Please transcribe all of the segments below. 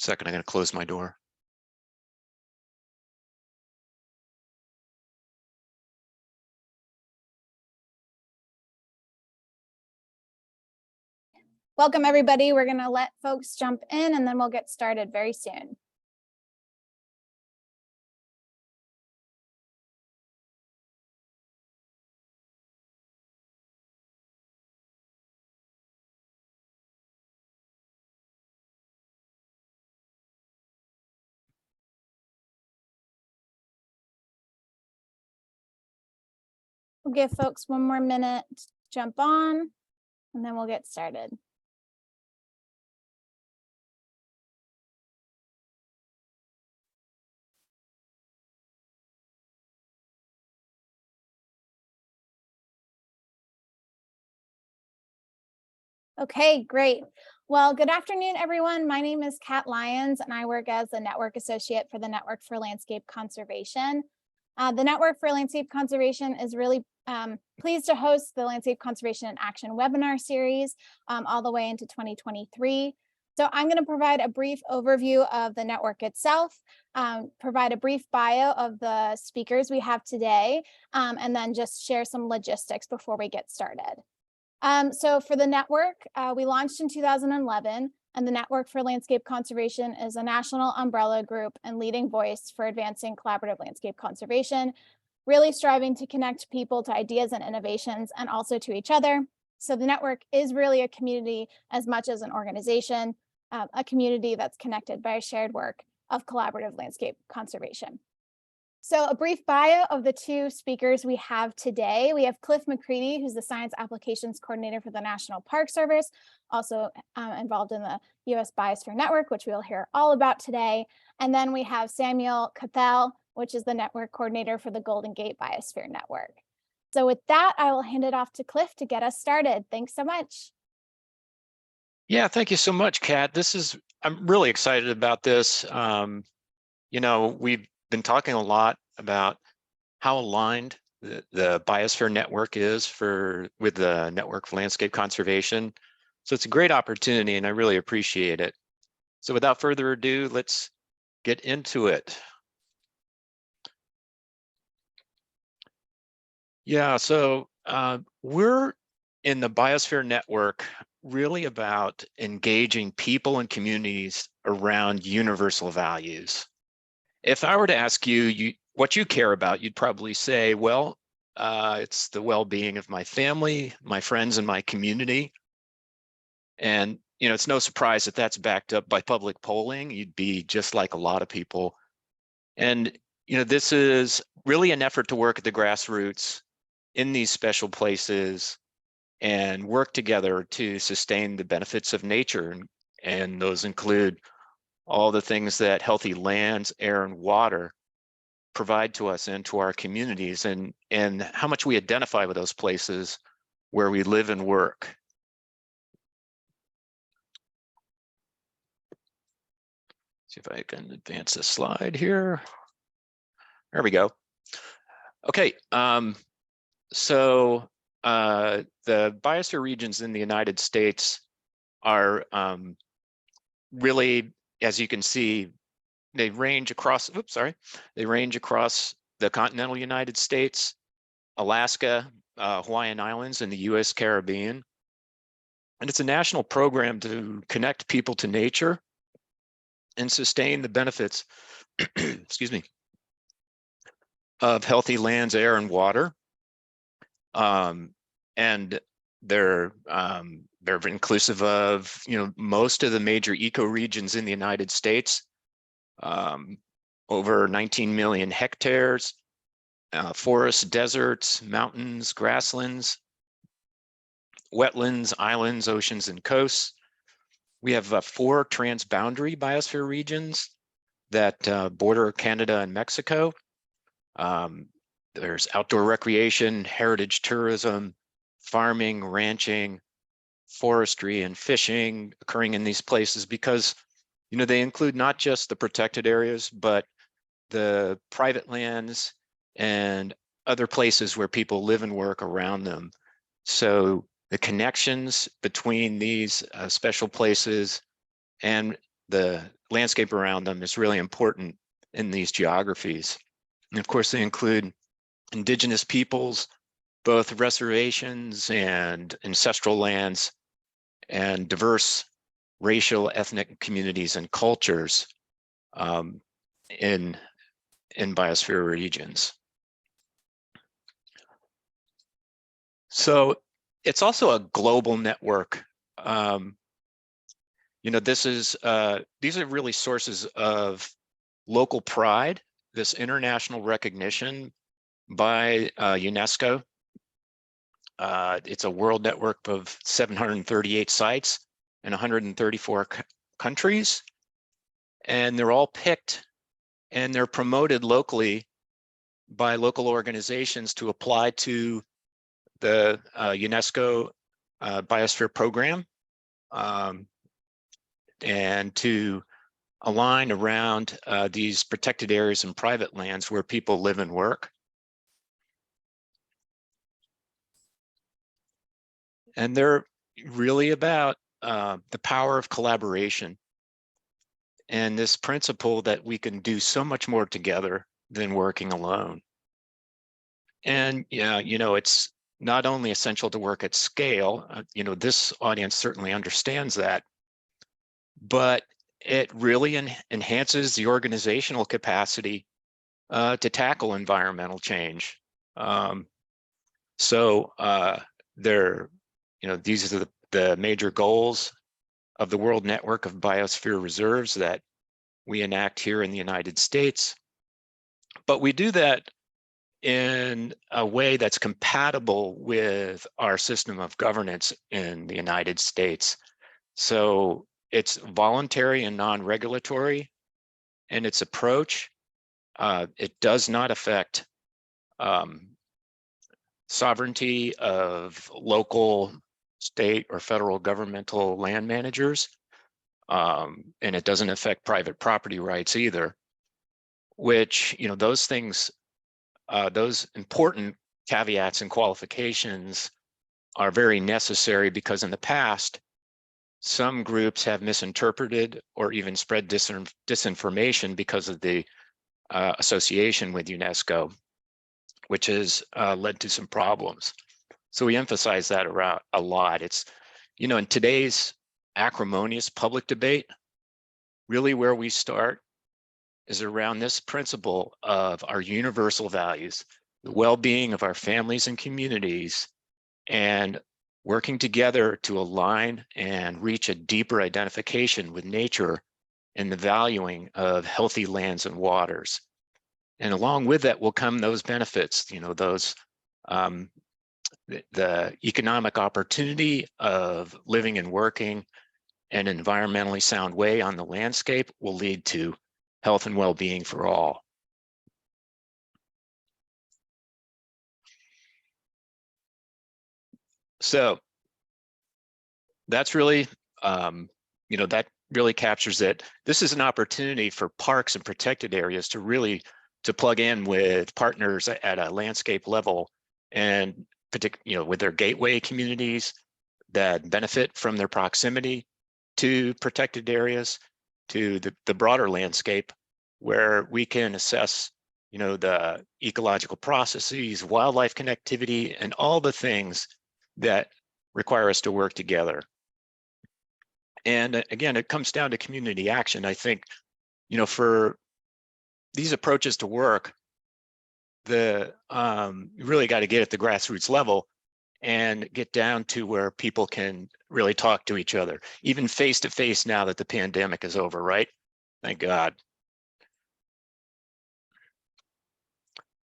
second, I'm going to close my door. Welcome, everybody. We're going to let folks jump in and then we'll get started very soon. We'll give folks one more minute to jump on and then we'll get started. Okay, great. Well, good afternoon, everyone. My name is Kat Lyons, and I work as a network associate for the Network for Landscape Conservation. The Network for Landscape Conservation is really pleased to host the Landscape Conservation in Action webinar series all the way into 2023. So I'm going to provide a brief overview of the network itself, provide a brief bio of the speakers we have today, and then just share some logistics before we get started. So for the network, we launched in 2011, and the Network for Landscape Conservation is a national umbrella group and leading voice for advancing collaborative landscape conservation, really striving to connect people to ideas and innovations and also to each other. So the network is really a community as much as an organization, a community that's connected by a shared work of collaborative landscape conservation. So a brief bio of the two speakers we have today. We have Cliff McCreedy, who's the Science Applications Coordinator for the National Park Service, also involved in the US Biosphere Network, which we'll hear all about today. And then we have Samuel Cathell, which is the Network Coordinator for the Golden Gate Biosphere Network. So with that, I will hand it off to Cliff to get us started. Thanks so much. Yeah, thank you so much, Kat. I'm really excited about this. You know, we've been talking a lot about how aligned the Biosphere Network is with the Network for Landscape Conservation. So it's a great opportunity and I really appreciate it. So without further ado, let's get into it. Yeah, so we're in the Biosphere Network really about engaging people and communities around universal values. If I were to ask you what you care about, you'd probably say, well, it's the well-being of my family, my friends, and my community. And, you know, it's no surprise that that's backed up by public polling. You'd be just like a lot of people. And, you know, this is really an effort to work at the grassroots in these special places and work together to sustain the benefits of nature. And those include all the things that healthy lands, air, and water provide to us and to our communities, and how much we identify with those places where we live and work. See if I can advance the slide here. There we go. Okay, so the biosphere regions in the United States are really, as you can see, they range across, they range across the continental United States, Alaska, Hawaiian Islands, and the US Caribbean. And it's a national program to connect people to nature and sustain the benefits, excuse me, of healthy lands, air, and water. And they're inclusive of, you know, most of the major ecoregions in the United States, over 19 million hectares, forests, deserts, mountains, grasslands, wetlands, islands, oceans, and coasts. We have 4 transboundary biosphere regions that border Canada and Mexico. There's outdoor recreation, heritage tourism, farming, ranching, forestry, and fishing occurring in these places because, you know, they include not just the protected areas, but the private lands and other places where people live and work around them. So the connections between these special places and the landscape around them is really important in these geographies. And of course, they include indigenous peoples, both reservations and ancestral lands, and diverse racial, ethnic communities and cultures in biosphere regions. So it's also a global network. You know, these are really sources of local pride, this international recognition by UNESCO. It's a world network of 738 sites in 134 countries, and they're all picked and they're promoted locally by local organizations to apply to the UNESCO Biosphere Program and to align around these protected areas and private lands where people live and work. And they're really about the power of collaboration and this principle that we can do so much more together than working alone. And yeah, you know, it's not only essential to work at scale, you know, this audience certainly understands that, but it really enhances the organizational capacity to tackle environmental change. You know, these are the major goals of the World Network of Biosphere Reserves that we enact here in the United States. But we do that in a way that's compatible with our system of governance in the United States. So it's voluntary and non-regulatory in its approach. It does not affect sovereignty of local, state, or federal governmental land managers. And it doesn't affect private property rights either, which, you know, those things, those important caveats and qualifications are very necessary because in the past, some groups have misinterpreted or even spread disinformation because of the association with UNESCO, which has led to some problems. So we emphasize that around a lot. It's, you know, in today's acrimonious public debate, really where we start is around this principle of our universal values, the well-being of our families and communities, and working together to align and reach a deeper identification with nature and the valuing of healthy lands and waters. And along with that will come those benefits, you know, those the economic opportunity of living and working in an environmentally sound way on the landscape will lead to health and well-being for all. So that's really, you know, that really captures it. This is an opportunity for parks and protected areas to really plug in with partners at a landscape level, and you know, with their gateway communities that benefit from their proximity to protected areas, to the broader landscape, where we can assess, you know, the ecological processes, wildlife connectivity, and all the things that require us to work together. And again, it comes down to community action. I think, you know, for these approaches to work, you really got to get at the grassroots level and get down to where people can really talk to each other, even face to face now that the pandemic is over, right? Thank God.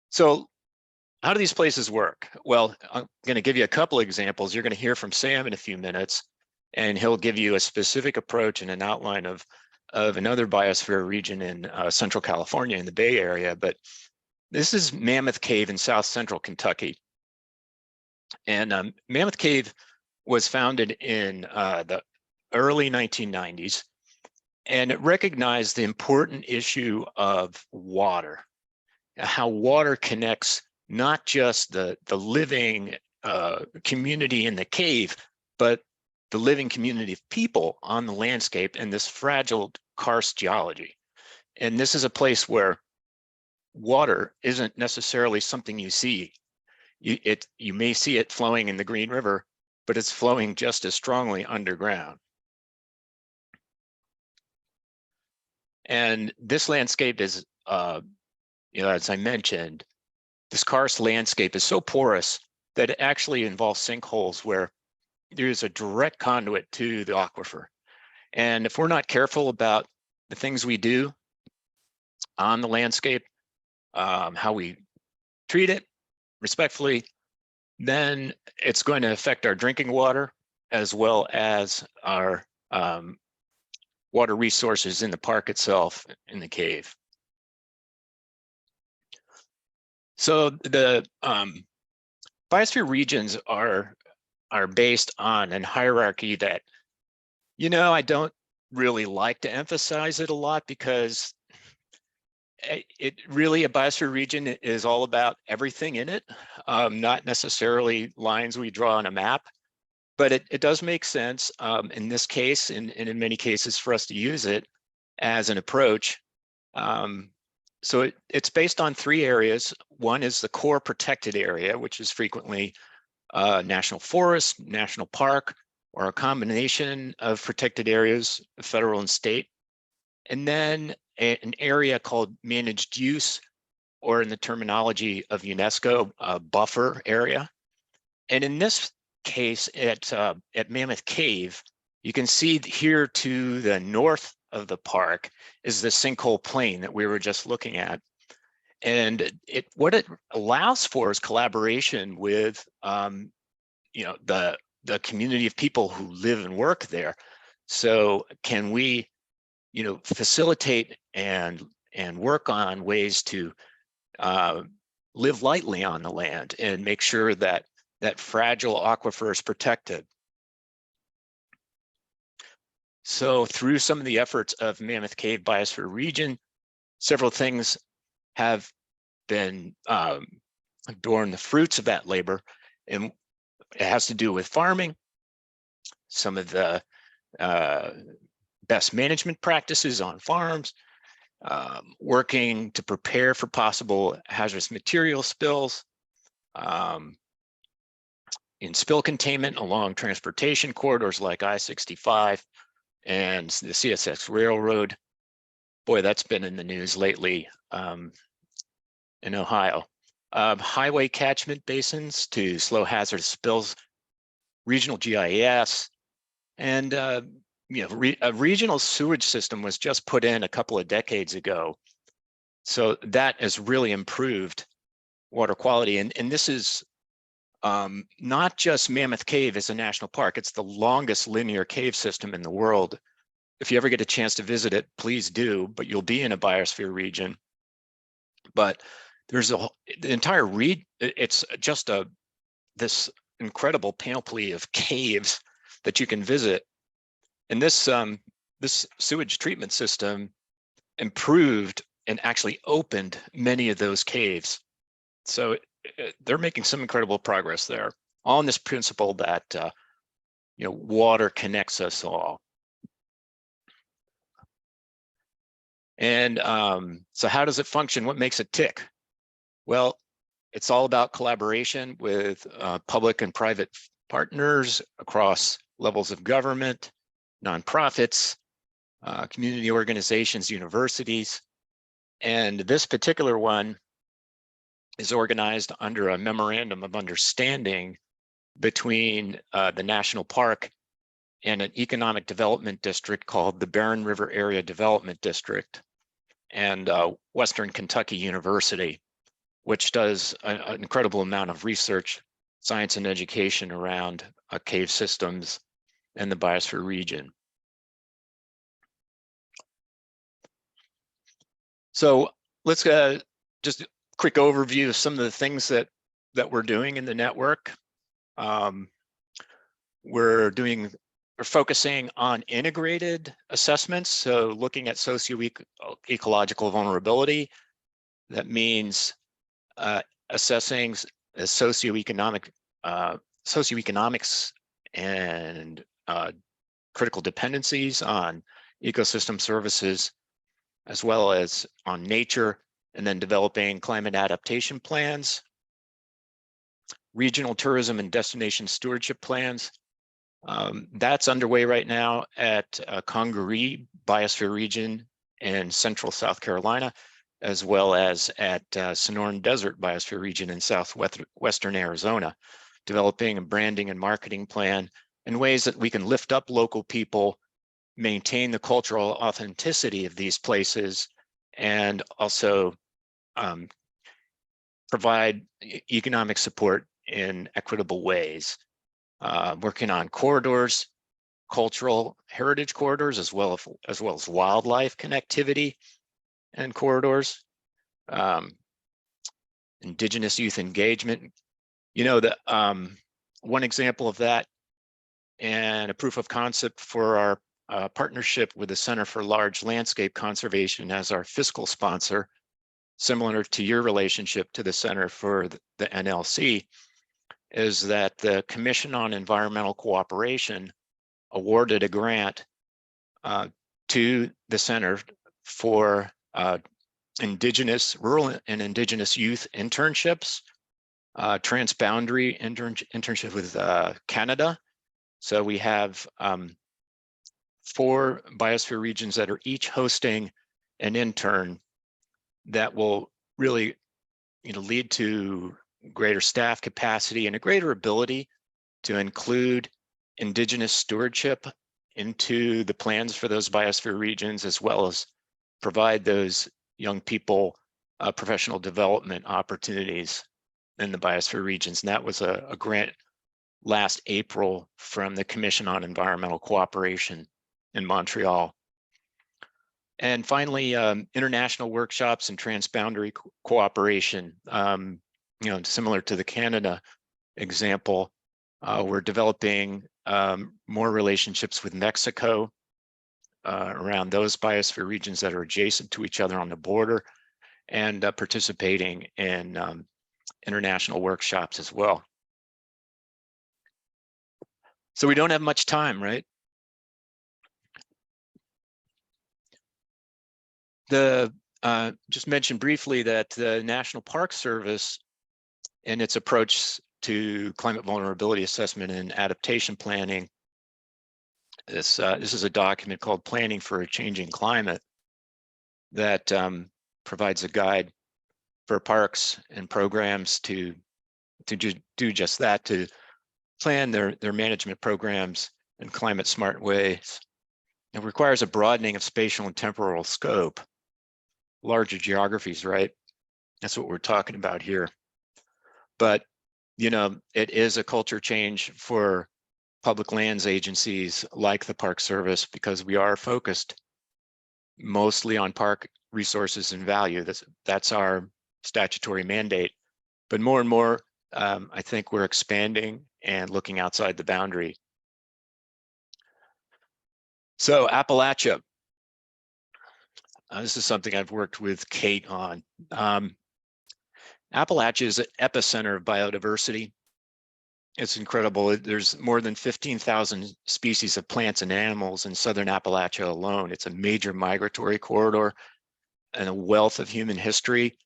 So how do these places work? Well, I'm going to give you a couple examples. You're going to hear from Sam in a few minutes, and he'll give you a specific approach and an outline of another biosphere region in Central California in the Bay Area. But this is Mammoth Cave in South Central Kentucky. And Mammoth Cave was founded in the early 1990s, and it recognized the important issue of water, how water connects not just the living community in the cave, but the living community of people on the landscape in this fragile karst geology. And this is a place where water isn't necessarily something you see. You may see it flowing in the Green River, but it's flowing just as strongly underground. And this landscape is, as I mentioned, this karst landscape is so porous that it actually involves sinkholes where there's a direct conduit to the aquifer. And if we're not careful about the things we do on the landscape, how we treat it respectfully, then it's going to affect our drinking water as well as our water resources in the park itself, in the cave. So the biosphere regions are based on a hierarchy that, I don't really like to emphasize it a lot, because it really, a biosphere region is all about everything in it, not necessarily lines we draw on a map. But it does make sense in this case, and in many cases, for us to use it as an approach. So it's based on 3 areas. One is the core protected area, which is frequently national forest, national park, or a combination of protected areas, federal and state. And then an area called managed use, or in the terminology of UNESCO, a buffer area. And in this case, at Mammoth Cave, you can see here to the north of the park is the sinkhole plain that we were just looking at. And what it allows for is collaboration with the community of people who live and work there. So can we facilitate and work on ways to live lightly on the land and make sure that that fragile aquifer is protected. So through some of the efforts of Mammoth Cave Biosphere Region, several things have been borne the fruits of that labor, and it has to do with farming, some of the best management practices on farms, working to prepare for possible hazardous material spills, in spill containment along transportation corridors like I-65 and the CSX Railroad. Boy, that's been in the news lately in Ohio. Highway catchment basins to slow hazardous spills, regional GIS, and a regional sewage system was just put in a couple of decades ago. So that has really improved water quality. And this is not just Mammoth Cave as a national park, it's the longest linear cave system in the world. If you ever get a chance to visit it, please do, but you'll be in a biosphere region. But there's the entire it's just this incredible panoply of caves that you can visit. And this sewage treatment system improved and actually opened many of those caves. So they're making some incredible progress there on this principle that water connects us all. And so how does it function? What makes it tick? Well, it's all about collaboration with public and private partners across levels of government, nonprofits, community organizations, universities. And this particular one is organized under a memorandum of understanding between the national park and an economic development district called the Barren River Area Development District, and Western Kentucky University, which does an incredible amount of research, science, and education around cave systems and the biosphere region. So let's just a quick overview of some of the things that we're doing in the network. We're focusing on integrated assessments, so looking at socio-ecological vulnerability. That means assessing socioeconomics and critical dependencies on ecosystem services, as well as on nature, and then developing climate adaptation plans, regional tourism and destination stewardship plans. That's underway right now at Congaree Biosphere Region in central South Carolina, as well as at Sonoran Desert Biosphere Region in southwestern Arizona, developing a branding and marketing plan in ways that we can lift up local people, maintain the cultural authenticity of these places, and also provide economic support in equitable ways. Working on corridors, cultural heritage corridors, as well as wildlife connectivity and corridors, indigenous youth engagement. You know, one example of that and a proof of concept for our partnership with the Center for Large Landscape Conservation as our fiscal sponsor, similar to your relationship to the Center for the NLC, is that the Commission on Environmental Cooperation awarded a grant to the Center for rural and indigenous youth internships, transboundary internship with Canada. So we have 4 biosphere regions that are each hosting an intern that will really, lead to greater staff capacity and a greater ability to include indigenous stewardship into the plans for those biosphere regions, as well as provide those young people professional development opportunities in the biosphere regions. And that was a grant last April from the Commission on Environmental Cooperation in Montreal. And finally, international workshops and transboundary cooperation. Similar to the Canada example, we're developing more relationships with Mexico around those biosphere regions that are adjacent to each other on the border, and participating in international workshops as well. So we don't have much time, right? Just mentioned briefly that the National Park Service, in its approach to climate vulnerability assessment and adaptation planning, this is a document called Planning for a Changing Climate that provides a guide for parks and programs to do just that, to plan their management programs in climate smart ways. It requires a broadening of spatial and temporal scope, larger geographies, right? That's what we're talking about here. But, it is a culture change for public lands agencies like the Park Service, because we are focused mostly on park resources and value. That's our statutory mandate. But more and more, I think we're expanding and looking outside the boundary. So Appalachia. This is something I've worked with Kate on. Appalachia is an epicenter of biodiversity. It's incredible. There's more than 15,000 species of plants and animals in southern Appalachia alone. It's a major migratory corridor and a wealth of human history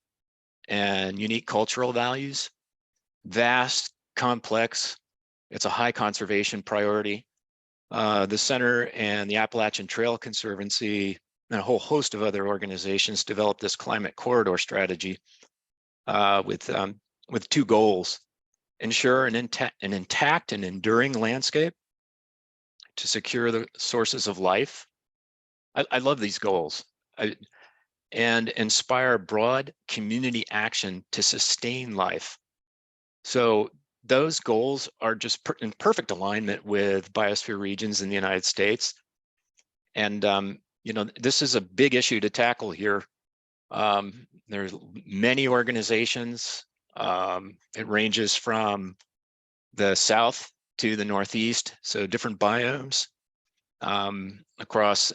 and unique cultural values. Vast, complex. It's a high conservation priority. The Center and the Appalachian Trail Conservancy and a whole host of other organizations developed this climate corridor strategy with 2 goals: ensure an intact and enduring landscape to secure the sources of life. I love these goals. And inspire broad community action to sustain life. So those goals are just in perfect alignment with biosphere regions in the United States. And, this is a big issue to tackle here. There's many organizations. It ranges from the south to the northeast, so different biomes across,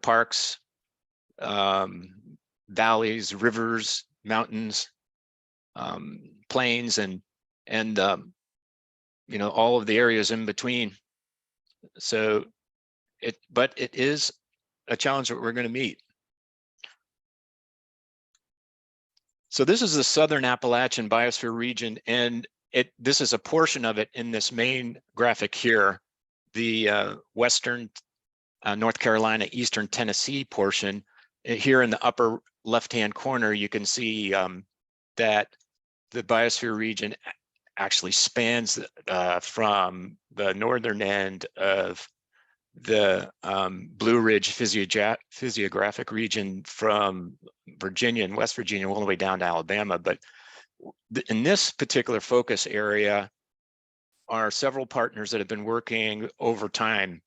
parks, valleys, rivers, mountains, plains, and all of the areas in between. So but it is a challenge that we're going to meet. So this is the Southern Appalachian Biosphere Region, and this is a portion of it in this main graphic here, the Western North Carolina, Eastern Tennessee portion. Here in the upper left-hand corner, you can see that the Biosphere Region actually spans from the northern end of the Blue Ridge physiographic region from Virginia and West Virginia all the way down to Alabama. But in this particular focus area are several partners that have been working over time.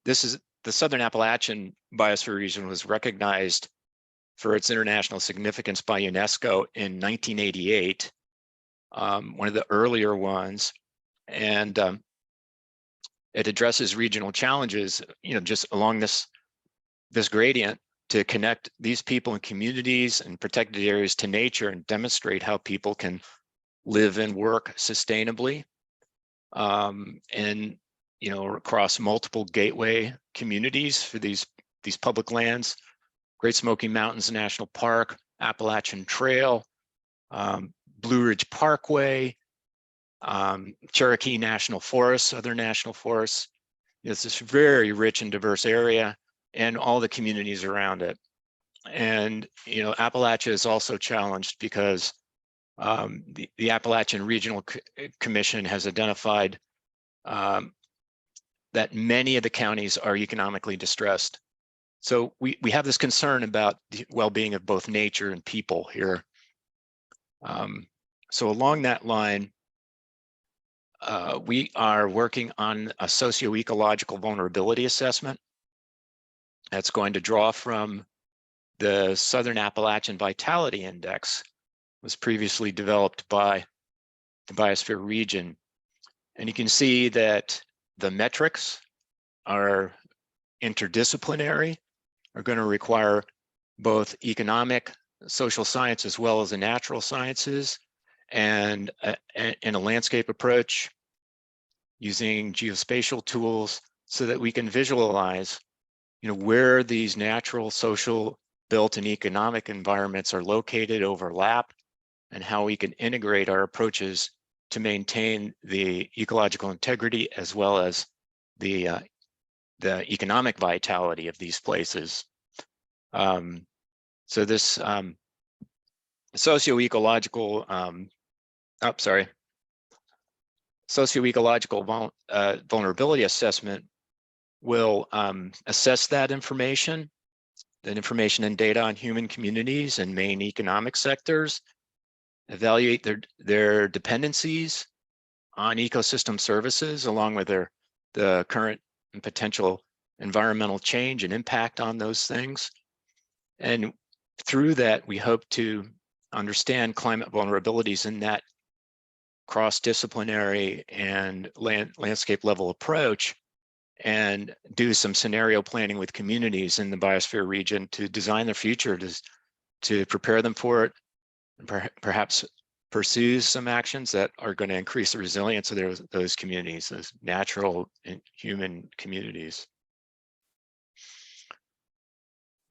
This is the Southern Appalachian Biosphere Region was recognized for its international significance by UNESCO in 1988, one of the earlier ones. And it addresses regional challenges, just along this gradient to connect these people and communities and protected areas to nature and demonstrate how people can live and work sustainably, and across multiple gateway communities for these public lands: Great Smoky Mountains National Park, Appalachian Trail, Blue Ridge Parkway, Cherokee National Forest, other national forests. It's this very rich and diverse area, and all the communities around it. And Appalachia is also challenged because the Appalachian Regional Commission has identified that many of the counties are economically distressed. So we have this concern about the well-being of both nature and people here. So along that line, we are working on a socioecological vulnerability assessment that's going to draw from the Southern Appalachian Vitality Index, was previously developed by the Biosphere Region. And you can see that the metrics are interdisciplinary, are going to require both economic, social science, as well as the natural sciences, and in a landscape approach using geospatial tools so that we can visualize where these natural, social, built, and economic environments are located, overlap, and how we can integrate our approaches to maintain the ecological integrity as well as the economic vitality of these places. So this socioecological vulnerability assessment will assess that information and data on human communities and main economic sectors, evaluate their dependencies on ecosystem services, along with the current and potential environmental change and impact on those things. And through that, we hope to understand climate vulnerabilities in that cross-disciplinary and landscape level approach, and do some scenario planning with communities in the Biosphere Region to design their future, to prepare them for it, and perhaps pursue some actions that are going to increase the resilience of those communities, those natural and human communities.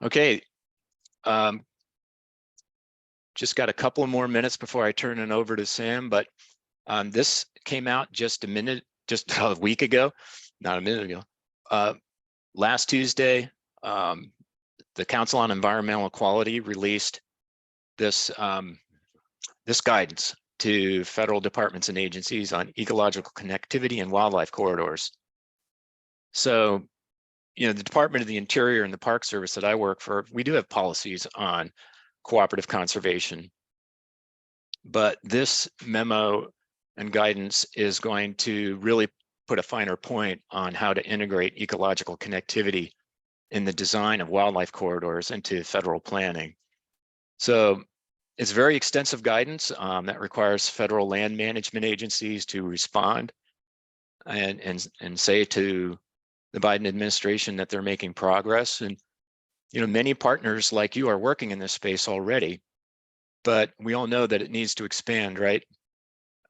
Okay, just got a couple of more minutes before I turn it over to Sam, but this came out just a week ago, not a minute ago. Last Tuesday, the Council on Environmental Equality released this guidance to federal departments and agencies on ecological connectivity and wildlife corridors. So, the Department of the Interior and the Park Service that I work for, we do have policies on cooperative conservation, but this memo and guidance is going to really put a finer point on how to integrate ecological connectivity in the design of wildlife corridors into federal planning. So it's very extensive guidance that requires federal land management agencies to respond and say to the Biden administration that they're making progress. And many partners like you are working in this space already, but we all know that it needs to expand, right?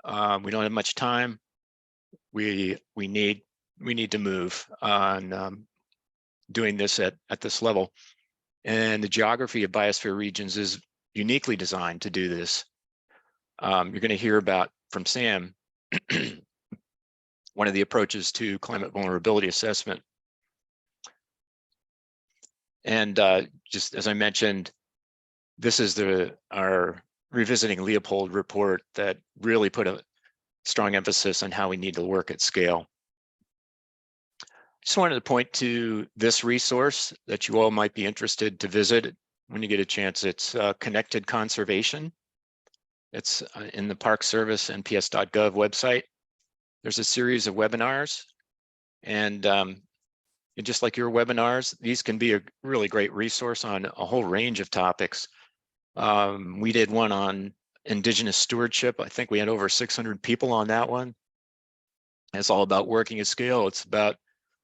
We don't have much time. we need to move on doing this at this level. And the geography of biosphere regions is uniquely designed to do this. You're going to hear about from Sam one of the approaches to climate vulnerability assessment. And just as I mentioned, this is our Revisiting Leopold report that really put a strong emphasis on how we need to work at scale. Just wanted to point to this resource that you all might be interested to visit when you get a chance. It's Connected Conservation. It's in the Park Service nps.gov website. There's a series of webinars, and just like your webinars, these can be a really great resource on a whole range of topics. We did one on Indigenous stewardship. I think we had over 600 people on that one. It's all about working at scale. It's about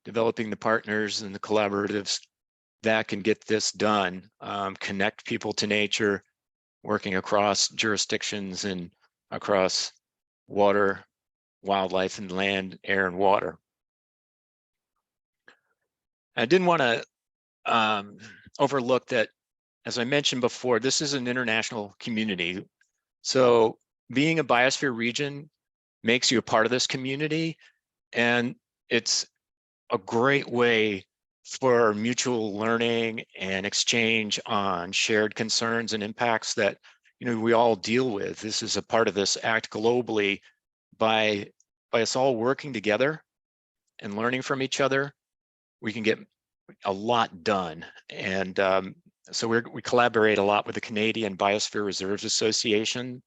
developing the partners and the collaboratives that can get this done, connect people to nature, working across jurisdictions and across water, wildlife, and land, air, and water. I didn't want to overlook that, as I mentioned before, this is an international community. So being a biosphere region makes you a part of this community, and it's a great way for mutual learning and exchange on shared concerns and impacts that we all deal with. This is a part of this act globally by us all working together and learning from each other. We can get a lot done. And so we collaborate a lot with the Canadian Biosphere Reserves Association.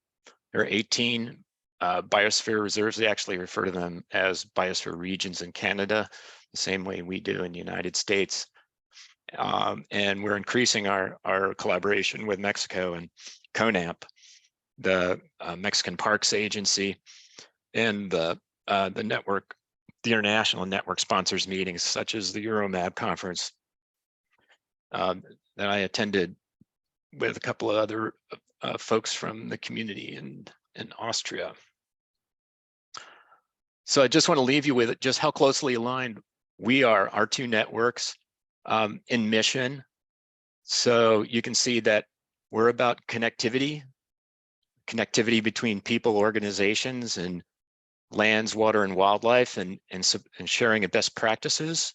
There are 18 biosphere reserves. They actually refer to them as biosphere regions in Canada, the same way we do in the United States. And we're increasing our collaboration with Mexico and CONAMP, the Mexican Parks Agency, and the network. The international network sponsors meetings such as the Euromab conference that I attended with a couple of other folks from the community in Austria. So I just want to leave you with just how closely aligned we are, our two networks, in mission. So you can see that we're about connectivity between people, organizations, and lands, water, and wildlife, and sharing of best practices,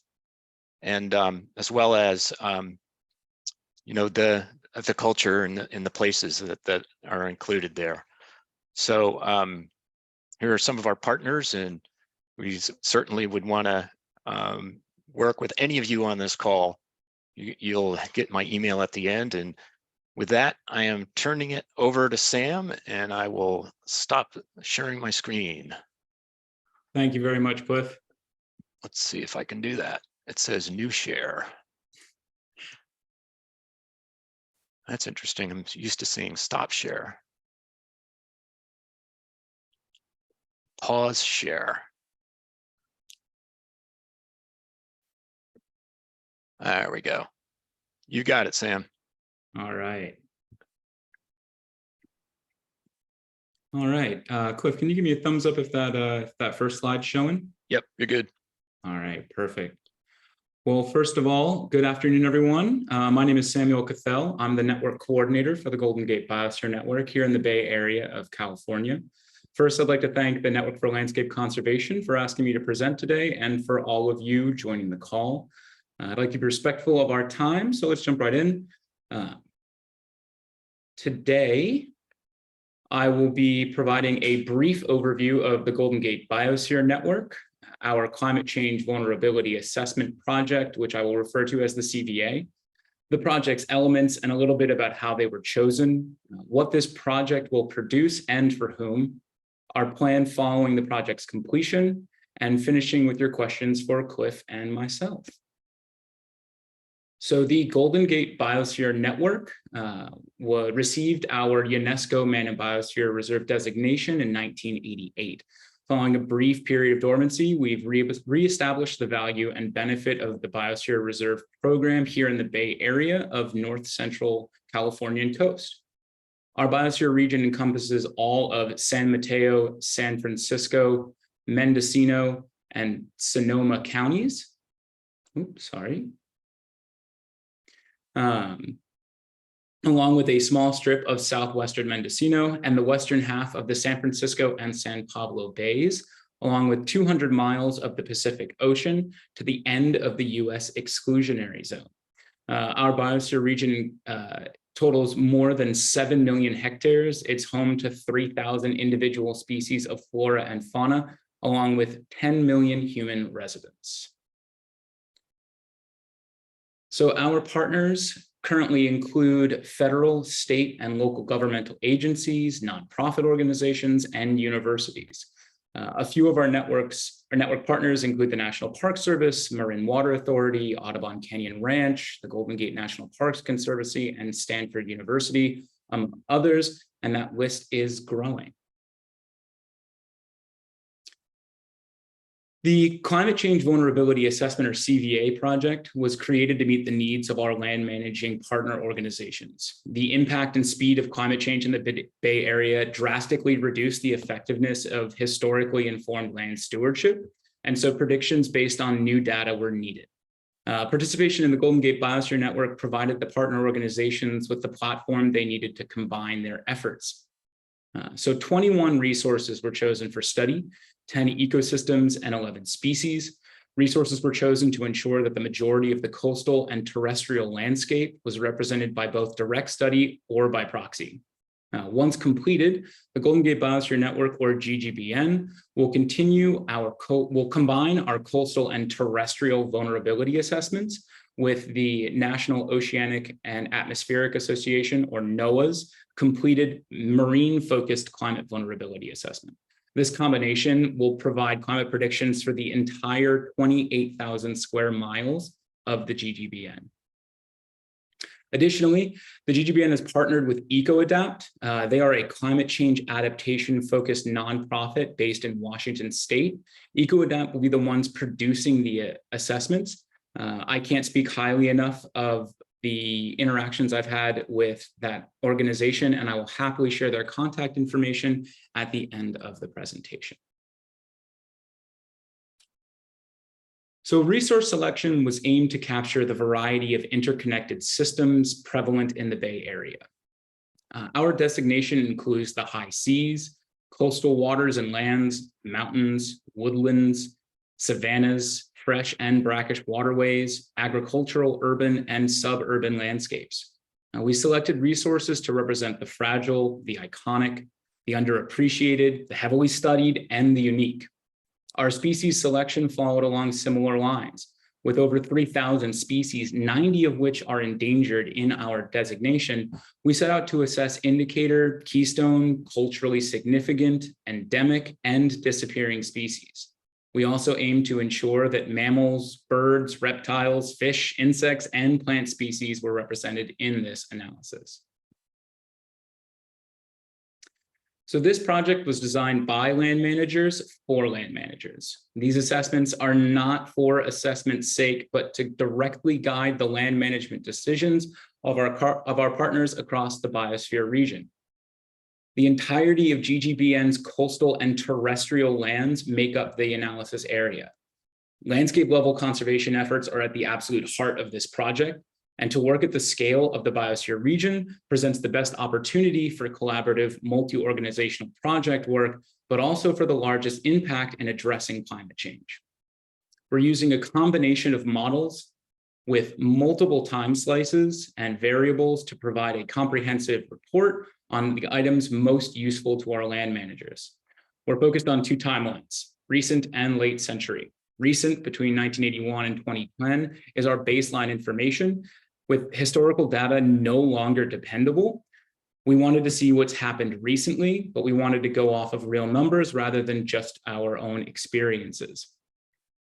and as well as the culture and the places that are included there. So here are some of our partners, and we certainly would want to work with any of you on this call. You'll get my email at the end, and with that, I am turning it over to Sam, and I will stop sharing my screen. Thank you very much, Cliff. Let's see if I can do that. It says new share. That's interesting. I'm used to seeing stop share. Pause share. There we go. You got it, Sam. All right. All right, Cliff, can you give me a thumbs up if that first slide's showing? Yep, you're good. All right, perfect. Well, first of all, good afternoon, everyone. My name is Samuel Cathell. I'm the network coordinator for the Golden Gate Biosphere Network here in the Bay Area of California. First, I'd like to thank the Network for Landscape Conservation for asking me to present today, and for all of you joining the call. I'd like to be respectful of our time, so let's jump right in. Today, I will be providing a brief overview of the Golden Gate Biosphere Network, our climate change vulnerability assessment project, which I will refer to as the CVA, the project's elements, and a little bit about how they were chosen, what this project will produce and for whom, our plan following the project's completion, and finishing with your questions for Cliff and myself. So the Golden Gate Biosphere Network received our UNESCO Man Biosphere Reserve designation in 1988. Following a brief period of dormancy, we've reestablished the value and benefit of the Biosphere Reserve program here in the Bay Area of North Central Californian coast. Our biosphere region encompasses all of San Mateo, San Francisco, Mendocino, and Sonoma counties. Oops, sorry. Along with a small strip of southwestern Mendocino and the western half of the San Francisco and San Pablo Bays, along with 200 miles of the Pacific Ocean to the end of the US exclusionary zone. Our biosphere region totals more than 7 million hectares. It's home to 3,000 individual species of flora and fauna, along with 10 million human residents. So our partners currently include federal, state, and local governmental agencies, nonprofit organizations, and universities. A few of our network partners include the National Park Service, Marin Water Authority, Audubon Canyon Ranch, the Golden Gate National Parks Conservancy, and Stanford University, among others, and that list is growing. The Climate Change Vulnerability Assessment, or CVA project, was created to meet the needs of our land managing partner organizations. The impact and speed of climate change in the Bay Area drastically reduced the effectiveness of historically informed land stewardship, and so predictions based on new data were needed. Participation in the Golden Gate Biosphere Network provided the partner organizations with the platform they needed to combine their efforts. So 21 resources were chosen for study, 10 ecosystems and 11 species. Resources were chosen to ensure that the majority of the coastal and terrestrial landscape was represented by both direct study or by proxy. Once completed, the Golden Gate Biosphere Network, or GGBN, will combine our coastal and terrestrial vulnerability assessments with the National Oceanic and Atmospheric Association, or NOAA's, completed marine-focused climate vulnerability assessment. This combination will provide climate predictions for the entire 28,000 square miles of the GGBN. Additionally, the GGBN has partnered with EcoAdapt. They are a climate change adaptation-focused nonprofit based in Washington State. EcoAdapt will be the ones producing the assessments. I can't speak highly enough of the interactions I've had with that organization, and I will happily share their contact information at the end of the presentation. So resource selection was aimed to capture the variety of interconnected systems prevalent in the Bay Area. Our designation includes the high seas, coastal waters and lands, mountains, woodlands, savannas, fresh and brackish waterways, agricultural, urban, and suburban landscapes. We selected resources to represent the fragile, the iconic, the underappreciated, the heavily studied, and the unique. Our species selection followed along similar lines. With over 3,000 species, 90 of which are endangered in our designation, we set out to assess indicator, keystone, culturally significant, endemic, and disappearing species. We also aim to ensure that mammals, birds, reptiles, fish, insects, and plant species were represented in this analysis. So this project was designed by land managers for land managers. These assessments are not for assessment's sake, but to directly guide the land management decisions of our partners across the biosphere region. The entirety of GGBN's coastal and terrestrial lands make up the analysis area. Landscape level conservation efforts are at the absolute heart of this project, and to work at the scale of the biosphere region presents the best opportunity for collaborative multi-organizational project work, but also for the largest impact in addressing climate change. We're using a combination of models with multiple time slices and variables to provide a comprehensive report on the items most useful to our land managers. We're focused on two timelines, recent and late century. Recent, between 1981 and 2010, is our baseline information. With historical data no longer dependable, we wanted to see what's happened recently, but we wanted to go off of real numbers rather than just our own experiences.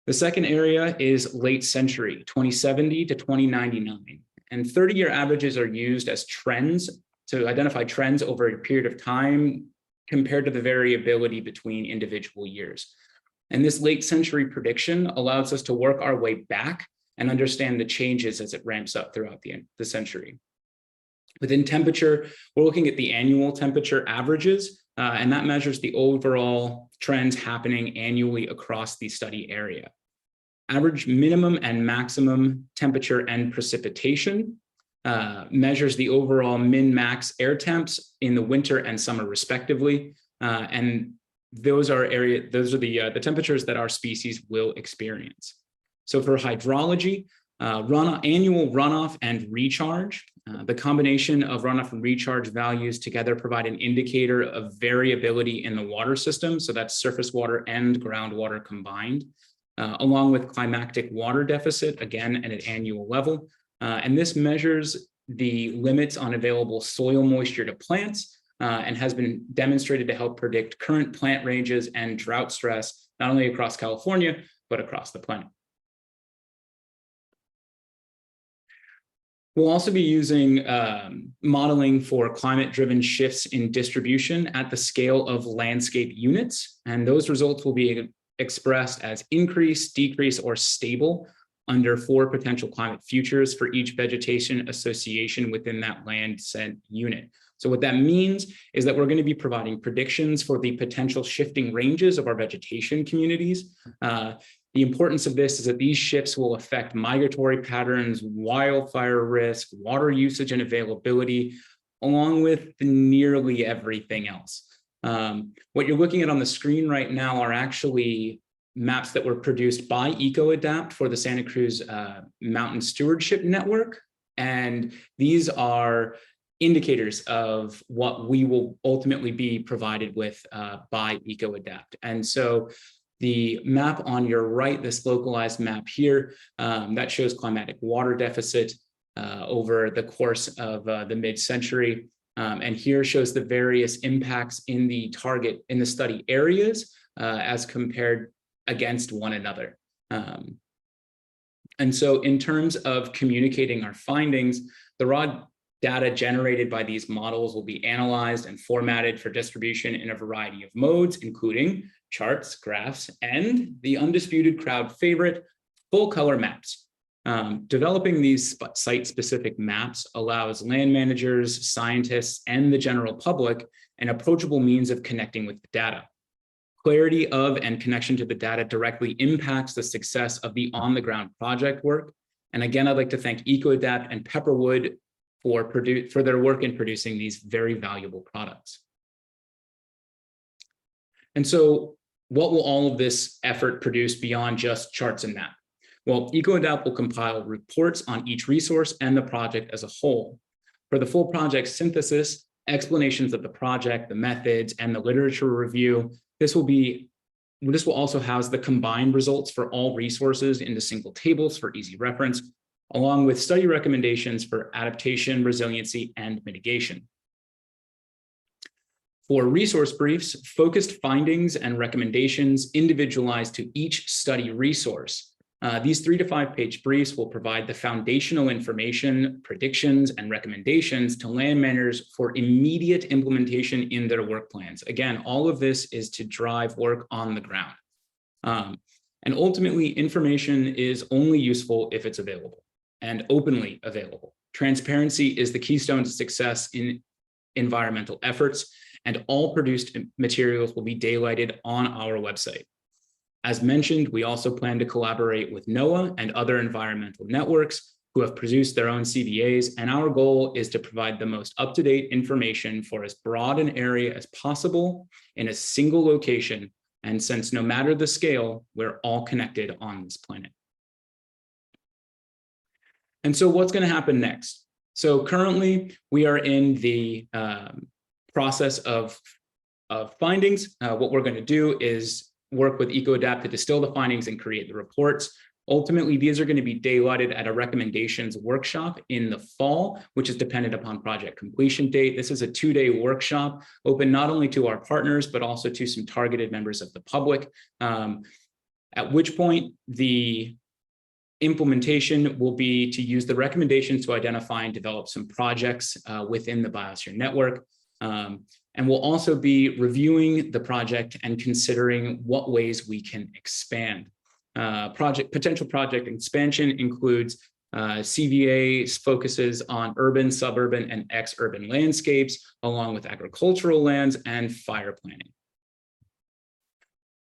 The second area is late century, 2070 to 2099, and 30-year averages are used as trends to identify trends over a period of time compared to the variability between individual years. And this late century prediction allows us to work our way back and understand the changes as it ramps up throughout the century. Within temperature, we're looking at the annual temperature averages and that measures the overall trends happening annually across the study area. Average minimum and maximum temperature and precipitation measures the overall min-max air temps in the winter and summer respectively, and those are the temperatures that our species will experience. So for hydrology, annual runoff and recharge, the combination of runoff and recharge values together provide an indicator of variability in the water system. So that's surface water and groundwater combined, along with climatic water deficit, again, at an annual level. And this measures the limits on available soil moisture to plants and has been demonstrated to help predict current plant ranges and drought stress, not only across California, but across the planet. We'll also be using modeling for climate-driven shifts in distribution at the scale of landscape units, and those results will be expressed as increase, decrease, or stable under 4 potential climate futures for each vegetation association within that land set unit. So what that means is that we're going to be providing predictions for the potential shifting ranges of our vegetation communities. The importance of this is that these shifts will affect migratory patterns, wildfire risk, water usage and availability, along with nearly everything else. What you're looking at on the screen right now are actually maps that were produced by EcoAdapt for the Santa Cruz Mountain Stewardship Network. And these are indicators of what we will ultimately be provided with by EcoAdapt. And so the map on your right, this localized map here, that shows climatic water deficit over the course of the mid-century. And here shows the various impacts in the study areas as compared against one another. And so in terms of communicating our findings, the raw data generated by these models will be analyzed and formatted for distribution in a variety of modes, including charts, graphs, and the undisputed crowd favorite, full color maps. Developing these site-specific maps allows land managers, scientists, and the general public an approachable means of connecting with the data. Clarity of and connection to the data directly impacts the success of the on-the-ground project work. And again, I'd like to thank EcoAdapt and Pepperwood for their work in producing these very valuable products. And so what will all of this effort produce beyond just charts and maps? Well, EcoAdapt will compile reports on each resource and the project as a whole. For the full project synthesis, explanations of the project, the methods, and the literature review, this will also house the combined results for all resources into single tables for easy reference, along with study recommendations for adaptation, resiliency, and mitigation. For resource briefs, focused findings and recommendations individualized to each study resource. These 3 to 5 page briefs will provide the foundational information, predictions, and recommendations to land managers for immediate implementation in their work plans. Again, all of this is to drive work on the ground. And ultimately, information is only useful if it's available and openly available. Transparency is the keystone to success in environmental efforts, and all produced materials will be daylighted on our website. As mentioned, we also plan to collaborate with NOAA and other environmental networks who have produced their own CBAs, and our goal is to provide the most up-to-date information for as broad an area as possible in a single location. And since no matter the scale, we're all connected on this planet. And so what's going to happen next? So currently, we are in the process of findings. What we're going to do is work with EcoAdapt to distill the findings and create the reports. Ultimately, these are going to be daylighted at a recommendations workshop in the fall, which is dependent upon project completion date. This is a 2-day workshop open not only to our partners, but also to some targeted members of the public, at which point the implementation will be to use the recommendations to identify and develop some projects within the Biosphere Network. And we'll also be reviewing the project and considering what ways we can expand. Potential project expansion includes CVA focuses on urban, suburban, and ex-urban landscapes, along with agricultural lands and fire planning.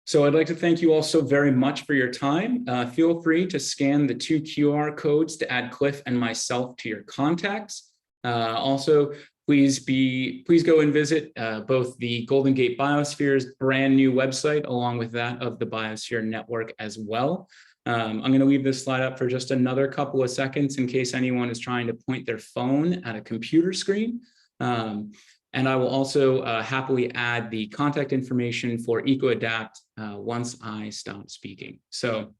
So I'd like to thank you all so very much for your time. Feel free to scan the 2 QR codes to add Cliff and myself to your contacts. Also, please go and visit both the Golden Gate Biosphere's brand new website, along with that of the Biosphere Network as well. I'm going to leave this slide up for just another couple of seconds in case anyone is trying to point their phone at a computer screen. And I will also happily add the contact information for EcoAdapt once I stop speaking. So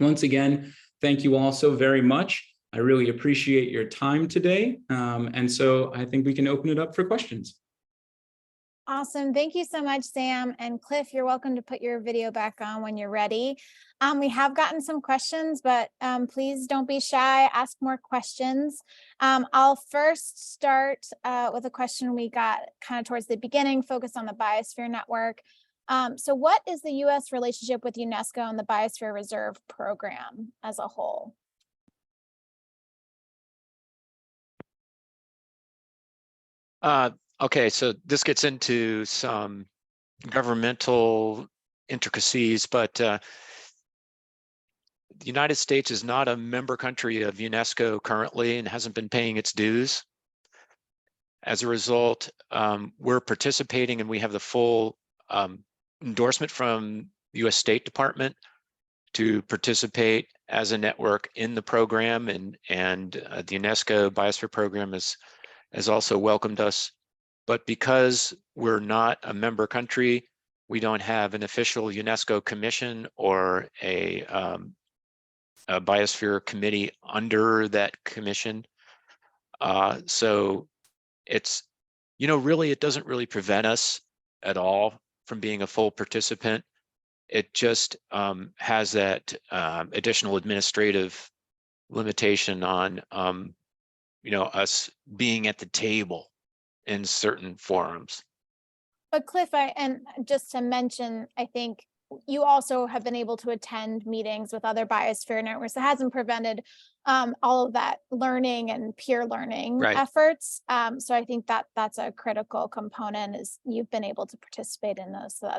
once again, thank you all so very much. I really appreciate your time today. And so I think we can open it up for questions. Awesome. Thank you so much, Sam. And Cliff, you're welcome to put your video back on when you're ready. We have gotten some questions, but please don't be shy. Ask more questions. I'll first start with a question we got kind of towards the beginning, focused on the Biosphere Network. So what is the US relationship with UNESCO and the Biosphere Reserve program as a whole? Okay, so this gets into some governmental intricacies, but the United States is not a member country of UNESCO currently and hasn't been paying its dues. As a result, we're participating and we have the full endorsement from the US State Department to participate as a network in the program, and the UNESCO Biosphere Program has also welcomed us. But because we're not a member country, we don't have an official UNESCO commission or a biosphere committee under that commission. So it's, really, it doesn't really prevent us at all from being a full participant. It just has that additional administrative limitation on, us being at the table in certain forums. But Cliff, and just to mention, I think you also have been able to attend meetings with other biosphere networks. It hasn't prevented all of that learning and peer learning efforts. So I think that's a critical component, is you've been able to participate in those. So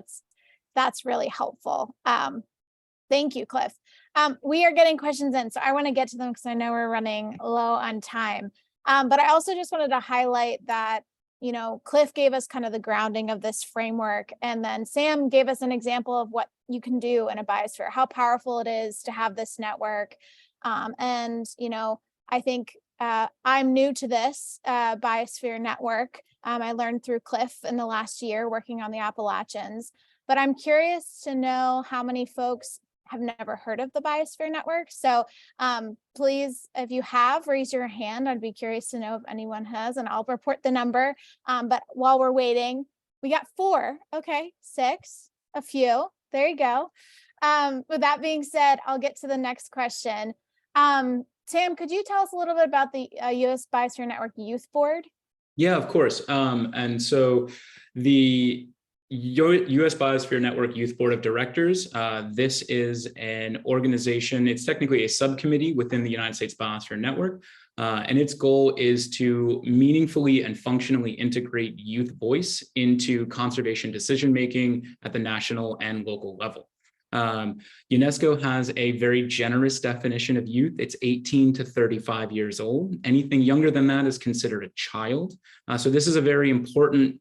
that's really helpful. Thank you, Cliff. We are getting questions in, so I want to get to them because I know we're running low on time. But I also just wanted to highlight that, Cliff gave us kind of the grounding of this framework, and then Sam gave us an example of what you can do in a biosphere, how powerful it is to have this network. And, I think I'm new to this Biosphere Network. I learned through Cliff in the last year working on the Appalachians, but I'm curious to know how many folks have never heard of the Biosphere Network. So please, if you have, raise your hand. I'd be curious to know if anyone has, and I'll report the number. But while we're waiting, we got 4, okay, 6, a few, there you go. With that being said, I'll get to the next question. Sam, could you tell us a little bit about the US Biosphere Network Youth Board? Yeah, of course. And so the US Biosphere Network Youth Board of Directors. This is an organization, it's technically a subcommittee within the United States Biosphere Network. And its goal is to meaningfully and functionally integrate youth voice into conservation decision-making at the national and local level. UNESCO has a very generous definition of youth. It's 18 to 35 years old. Anything younger than that is considered a child. So this is a very important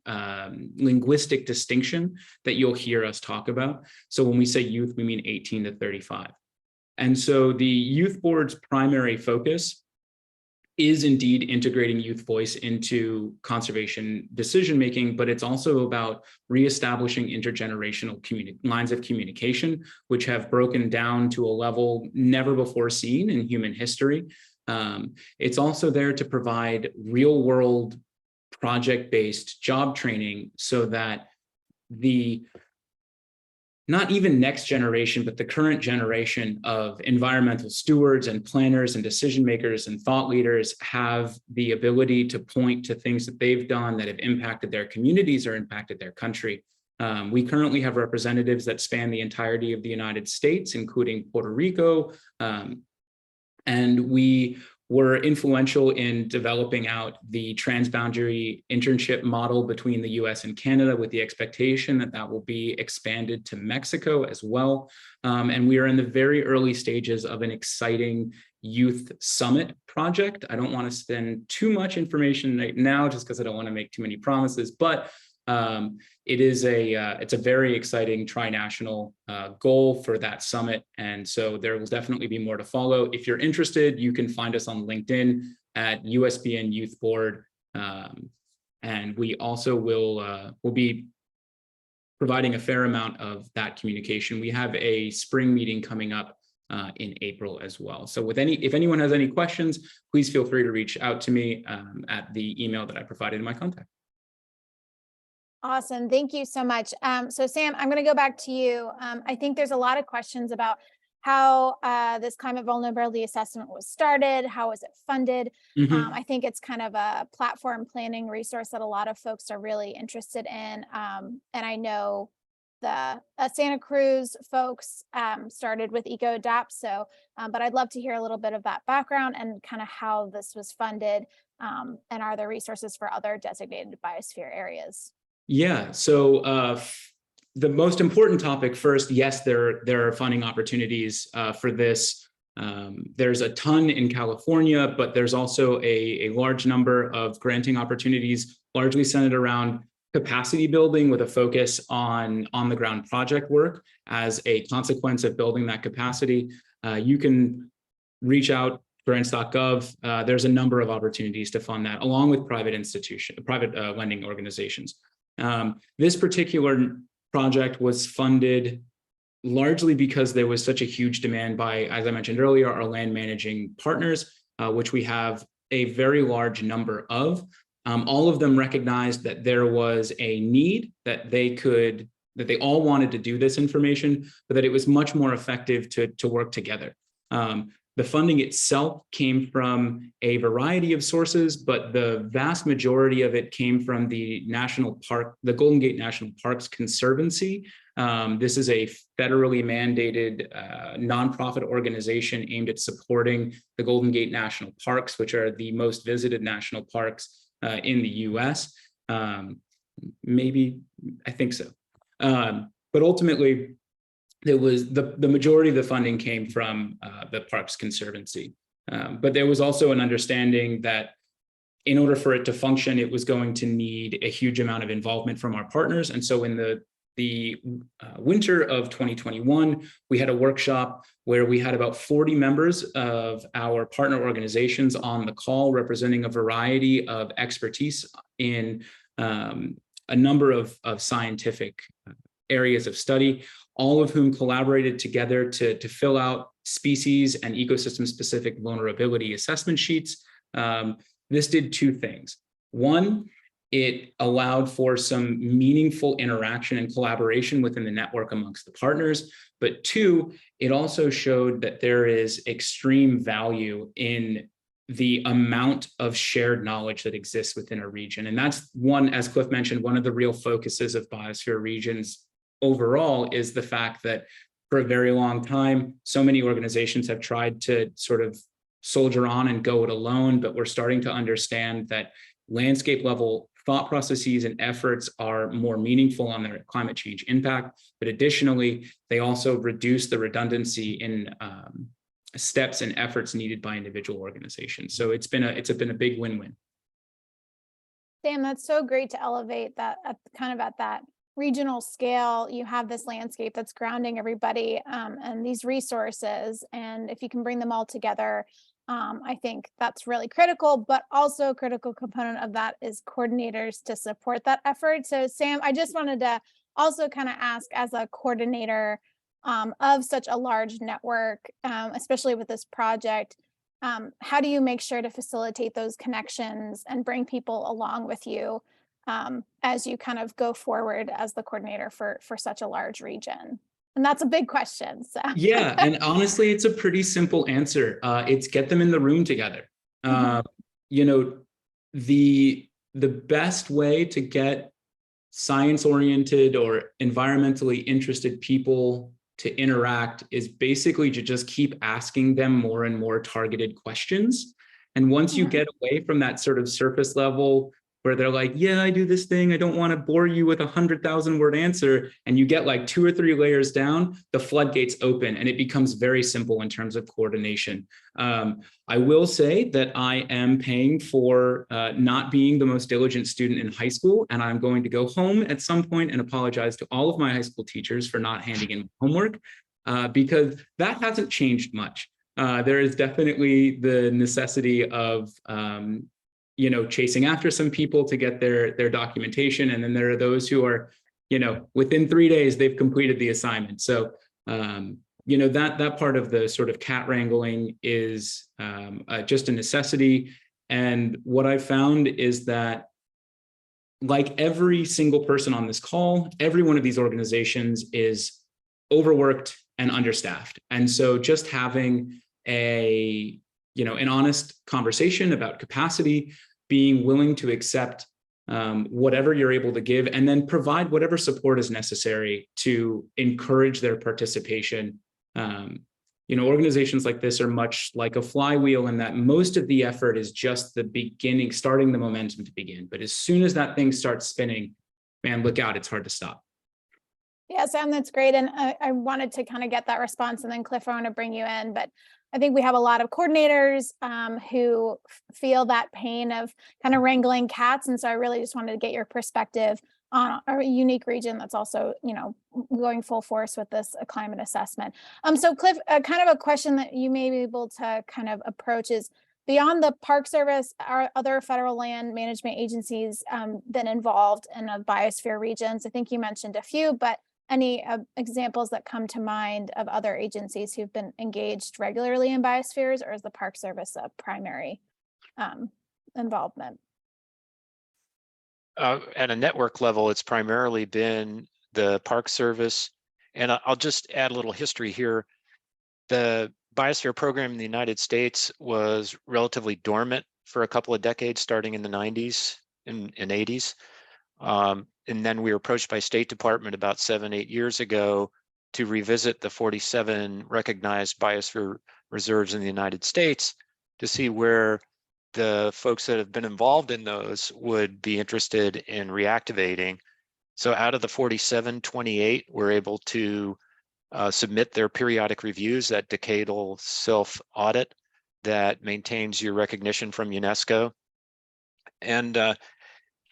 linguistic distinction that you'll hear us talk about. So when we say youth, we mean 18 to 35. And so the youth board's primary focus is indeed integrating youth voice into conservation decision-making, but it's also about reestablishing intergenerational lines of communication, which have broken down to a level never before seen in human history. It's also there to provide real-world project-based job training so that not even next generation, but the current generation of environmental stewards and planners and decision makers and thought leaders have the ability to point to things that they've done that have impacted their communities or impacted their country. We currently have representatives that span the entirety of the United States, including Puerto Rico, And we were influential in developing out the transboundary internship model between the US and Canada, with the expectation that that will be expanded to Mexico as well. And we are in the very early stages of an exciting youth summit project. I don't want to spend too much information right now just because I don't want to make too many promises, but it's a very exciting tri-national goal for that summit. And so there will definitely be more to follow. If you're interested, you can find us on LinkedIn at USBN Youth Board. And we also will be providing a fair amount of that communication. We have a spring meeting coming up in April as well. So if anyone has any questions, please feel free to reach out to me at the email that I provided in my contact. Awesome. Thank you so much. So Sam, I'm going to go back to you. I think there's a lot of questions about how this climate vulnerability assessment was started, how was it funded? I think it's kind of a platform planning resource that a lot of folks are really interested in. And I know the Santa Cruz folks started with EcoAdapt. So, but I'd love to hear a little bit of that background and kind of how this was funded, and are there resources for other designated biosphere areas? Yeah, so the most important topic first, yes, there are funding opportunities for this. There's a ton in California, but there's also a large number of granting opportunities, largely centered around capacity building with a focus on the ground project work as a consequence of building that capacity. You can reach out grants.gov. There's a number of opportunities to fund that, along with private lending organizations. This particular project was funded largely because there was such a huge demand by, as I mentioned earlier, our land managing partners, which we have a very large number of. All of them recognized that there was a need, that they all wanted to do this information, but that it was much more effective to work together. The funding itself came from a variety of sources, but the vast majority of it came from the Golden Gate National Parks Conservancy. This is a federally mandated nonprofit organization aimed at supporting the Golden Gate National Parks, which are the most visited national parks in the US. Maybe, I think so. But ultimately, there was the majority of the funding came from the Parks Conservancy. But there was also an understanding that in order for it to function, it was going to need a huge amount of involvement from our partners. And so in the winter of 2021, we had a workshop where we had about 40 members of our partner organizations on the call, representing a variety of expertise in a number of scientific areas of study, all of whom collaborated together to fill out species and ecosystem specific vulnerability assessment sheets. This did two things. One, it allowed for some meaningful interaction and collaboration within the network amongst the partners. But two, it also showed that there is extreme value in the amount of shared knowledge that exists within a region. And that's one, as Cliff mentioned, one of the real focuses of Biosphere Regions overall is the fact that for a very long time, so many organizations have tried to sort of soldier on and go it alone, but we're starting to understand that landscape level thought processes and efforts are more meaningful on their climate change impact, but additionally, they also reduce the redundancy in steps and efforts needed by individual organizations. So it's been a big win-win. Sam, that's so great to elevate that at that regional scale. You have this landscape that's grounding everybody, and these resources, and if you can bring them all together, I think that's really critical, but also a critical component of that is coordinators to support that effort. So Sam, I just wanted to also kind of ask, as a coordinator of such a large network, especially with this project, how do you make sure to facilitate those connections and bring people along with you as you kind of go forward as the coordinator for such a large region? And that's a big question. So. Yeah, and honestly, it's a pretty simple answer. It's get them in the room together. You know, the best way to get science-oriented or environmentally interested people to interact is basically to just keep asking them more and more targeted questions. And once you get away from that sort of surface level where they're like, yeah, I do this thing, I don't want to bore you with 100,000 word answer, and you get like 2 or 3 layers down, the floodgates open and it becomes very simple in terms of coordination. I will say that I am paying for not being the most diligent student in high school, and I'm going to go home at some point and apologize to all of my high school teachers for not handing in homework, because that hasn't changed much. There is definitely the necessity of chasing after some people to get their documentation. And then there are those who are, within 3 days, they've completed the assignment. So, that part of the sort of cat wrangling is just a necessity. And what I found is that, like every single person on this call, every one of these organizations is overworked and understaffed. And so just having an honest conversation about capacity, being willing to accept whatever you're able to give, and then provide whatever support is necessary to encourage their participation. Organizations like this are much like a flywheel in that most of the effort is just the beginning, starting the momentum to begin. But as soon as that thing starts spinning, man, look out, it's hard to stop. Yeah, Sam, that's great. And I wanted to kind of get that response, and then Cliff, I want to bring you in, but I think we have a lot of coordinators who feel that pain of kind of wrangling cats. And so I really just wanted to get your perspective on a unique region that's also, going full force with this climate assessment. So Cliff, kind of a question that you may be able to kind of approach is, beyond the Park Service, are other federal land management agencies been involved in the biosphere regions? I think you mentioned a few, but any examples that come to mind of other agencies who've been engaged regularly in biospheres, or is the Park Service a primary involvement? At a network level, it's primarily been the Park Service. And I'll just add a little history here. The Biosphere program in the United States was relatively dormant for a couple of decades, starting in the 90s and 80s. And then we were approached by State Department about 7-8 years ago to revisit the 47 recognized biosphere reserves in the United States to see where the folks that have been involved in those would be interested in reactivating. So out of the 47, 28 were able to submit their periodic reviews, that decadal self-audit that maintains your recognition from UNESCO. And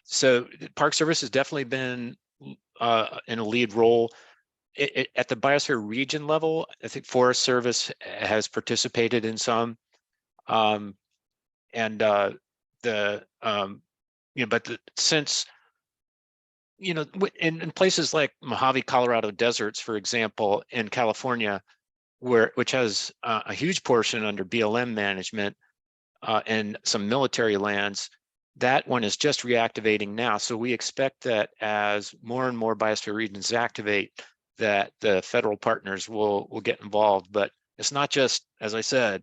so Park Service has definitely been in a lead role. At the Biosphere Region level, I think Forest Service has participated in some, since in places like Mojave, Colorado deserts, for example, in California, which has a huge portion under BLM management and some military lands, that one is just reactivating now. So we expect that as more and more biosphere regions activate, that the federal partners will get involved. But it's not just, as I said,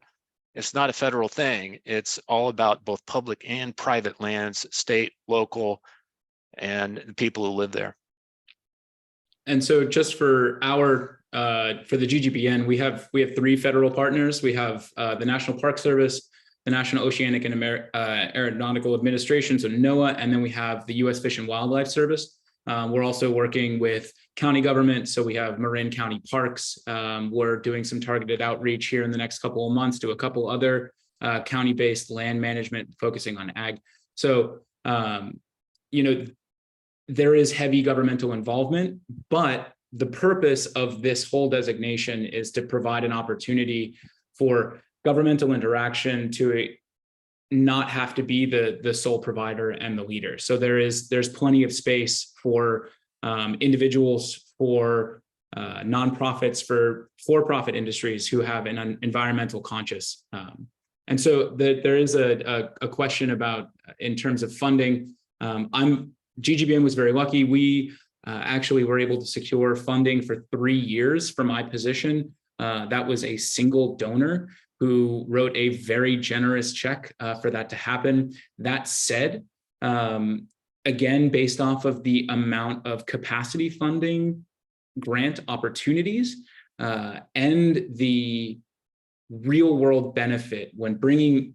it's not a federal thing. It's all about both public and private lands, state, local, and the people who live there. And so just for the GGBN, we have 3 federal partners. We have the National Park Service, the National Oceanic and Aeronautical Administration, so NOAA, and then we have the US Fish and Wildlife Service. We're also working with county government, so we have Marin County Parks. We're doing some targeted outreach here in the next couple of months to a couple other county-based land management focusing on ag. So, there is heavy governmental involvement, but the purpose of this whole designation is to provide an opportunity for governmental interaction to not have to be the sole provider and the leader. So there's plenty of space for individuals, for nonprofits, for for-profit industries who have an environmental conscious. And so there is a question about, in terms of funding, GGBM was very lucky. We actually were able to secure funding for 3 years for my position. That was a single donor who wrote a very generous check for that to happen. That said, again, based off of the amount of capacity funding grant opportunities, and the real world benefit when bringing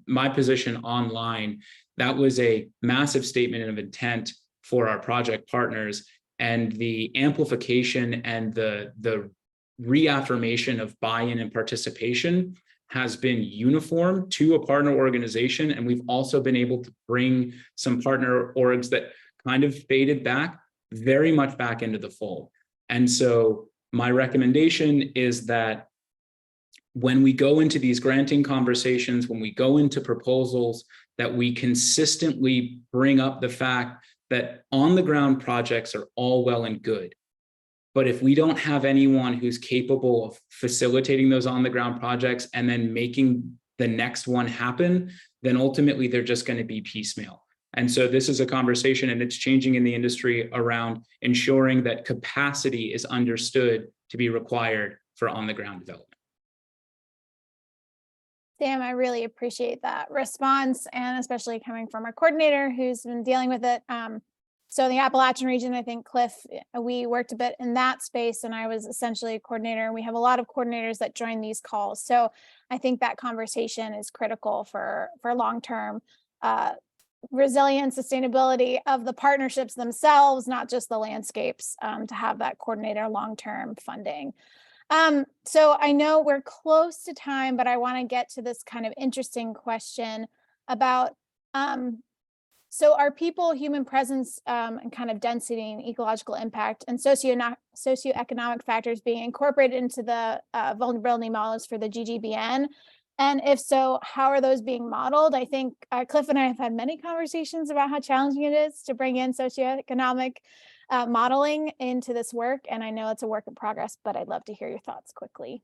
my position online, that was a massive statement of intent for our project partners, and the amplification and the reaffirmation of buy-in and participation has been uniform to a partner organization. And we've also been able to bring some partner orgs that kind of faded back very much back into the fold. And so my recommendation is that when we go into these granting conversations, when we go into proposals, that we consistently bring up the fact that on the ground projects are all well and good. But if we don't have anyone who's capable of facilitating those on the ground projects and then making the next one happen, then ultimately they're just going to be piecemeal. And so this is a conversation, and it's changing in the industry around ensuring that capacity is understood to be required for on the ground development. Sam, I really appreciate that response, and especially coming from a coordinator who's been dealing with it. So in the Appalachian region, I think, Cliff, we worked a bit in that space, and I was essentially a coordinator. And we have a lot of coordinators that join these calls. So I think that conversation is critical for long-term resilience, sustainability of the partnerships themselves, not just the landscapes, to have that coordinator long-term funding. So I know we're close to time, but I want to get to this kind of interesting question about, so are people, human presence, and kind of density and ecological impact and socioeconomic factors being incorporated into the vulnerability models for the GGBN? And if so, how are those being modeled? I think Cliff and I have had many conversations about how challenging it is to bring in socioeconomic modeling into this work. And I know it's a work in progress, but I'd love to hear your thoughts quickly.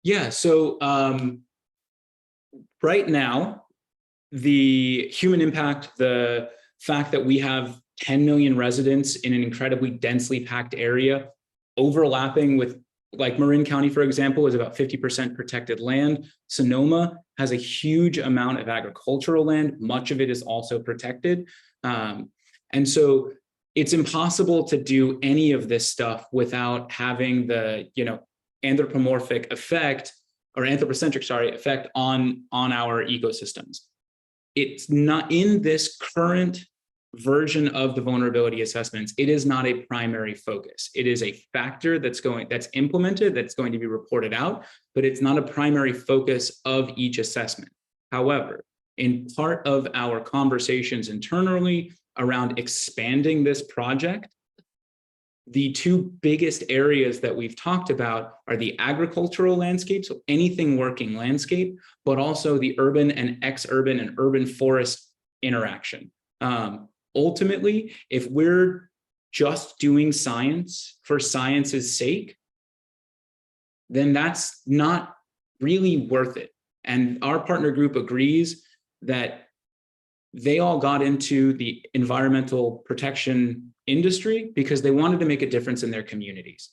Yeah, so right now, the human impact, the fact that we have 10 million residents in an incredibly densely packed area, overlapping with, like Marin County, for example, is about 50% protected land. Sonoma has a huge amount of agricultural land. Much of it is also protected. And so it's impossible to do any of this stuff without having the, anthropomorphic effect or anthropocentric, effect on our ecosystems. It's not in this current version of the vulnerability assessments. It is not a primary focus. It is a factor that's implemented, that's going to be reported out, but it's not a primary focus of each assessment. However, in part of our conversations internally around expanding this project, the two biggest areas that we've talked about are the agricultural landscape, so anything working landscape, but also the urban and ex-urban and urban forest interaction. Ultimately, if we're just doing science for science's sake, then that's not really worth it. And our partner group agrees that they all got into the environmental protection industry because they wanted to make a difference in their communities.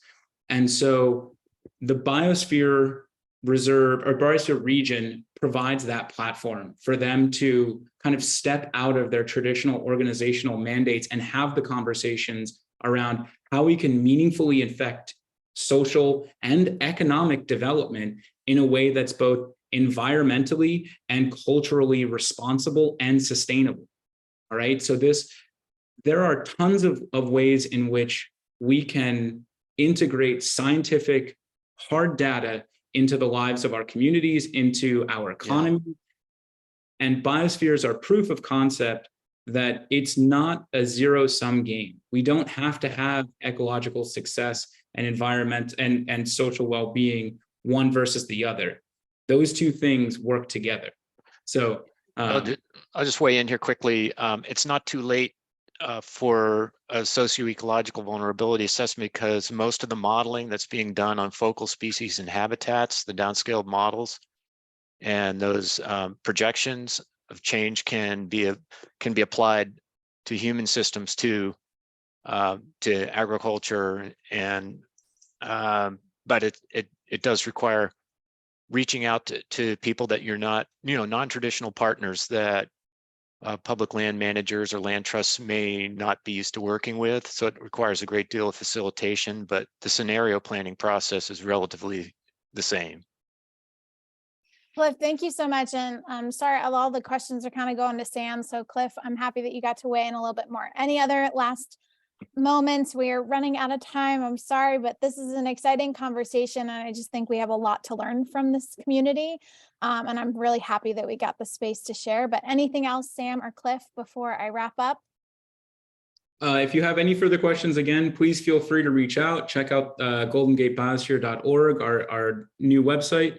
And so the Biosphere Reserve or Biosphere Region provides that platform for them to kind of step out of their traditional organizational mandates and have the conversations around how we can meaningfully affect social and economic development in a way that's both environmentally and culturally responsible and sustainable. All right, so there are tons of ways in which we can integrate scientific hard data into the lives of our communities, into our economy. Yeah. And biospheres are proof of concept that it's not a zero-sum game. We don't have to have ecological success and environment and social well-being one versus the other. Those two things work together. So I'll just weigh in here quickly. It's not too late for a socioecological vulnerability assessment because most of the modeling that's being done on focal species and habitats, the downscaled models, and those projections of change can be applied to human systems too, to agriculture, and but it does require reaching out to people that you're not, non-traditional partners that public land managers or land trusts may not be used to working with. So it requires a great deal of facilitation, but the scenario planning process is relatively the same. Cliff, thank you so much. And I'm sorry, all the questions are kind of going to Sam. So Cliff, I'm happy that you got to weigh in a little bit more. Any other last moments? We're running out of time. I'm sorry, but this is an exciting conversation. And I just think we have a lot to learn from this community. And I'm really happy that we got the space to share. But anything else, Sam or Cliff, before I wrap up? If you have any further questions, again, please feel free to reach out. Check out goldengatebiosphere.org, our new website.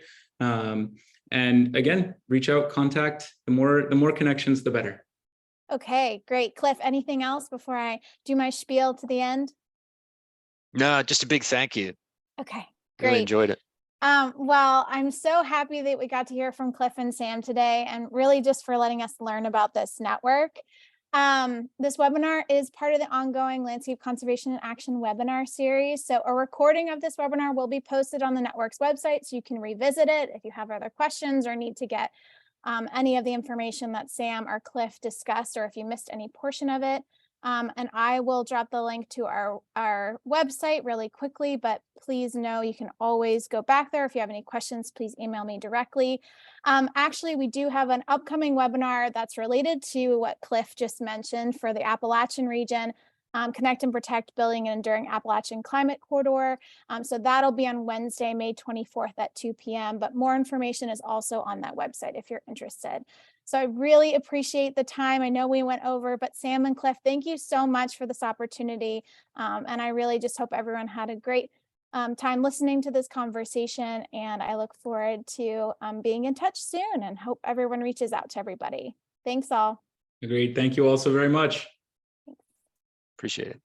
And again, reach out, contact. The more connections, the better. Okay, great. Cliff, anything else before I do my spiel to the end? No, just a big thank you. Okay, Really great. enjoyed it. Well, I'm so happy that we got to hear from Cliff and Sam today, and really just for letting us learn about this network. This webinar is part of the ongoing Landscape Conservation and Action webinar series. So a recording of this webinar will be posted on the network's website, so you can revisit it if you have other questions or need to get any of the information that Sam or Cliff discussed, or if you missed any portion of it. And I will drop the link to our website really quickly, but please know you can always go back there. If you have any questions, please email me directly. Actually, we do have an upcoming webinar that's related to what Cliff just mentioned for the Appalachian region. Connect and Protect Building an Enduring Appalachian Climate Corridor. So that'll be on Wednesday, May 24th at 2 p.m. But more information is also on that website if you're interested. So I really appreciate the time. I know we went over, but Sam and Cliff, thank you so much for this opportunity. And I really just hope everyone had a great time listening to this conversation. And I look forward to being in touch soon and hope everyone reaches out to everybody. Thanks all. Agreed. Thank you all so very much. Appreciate it.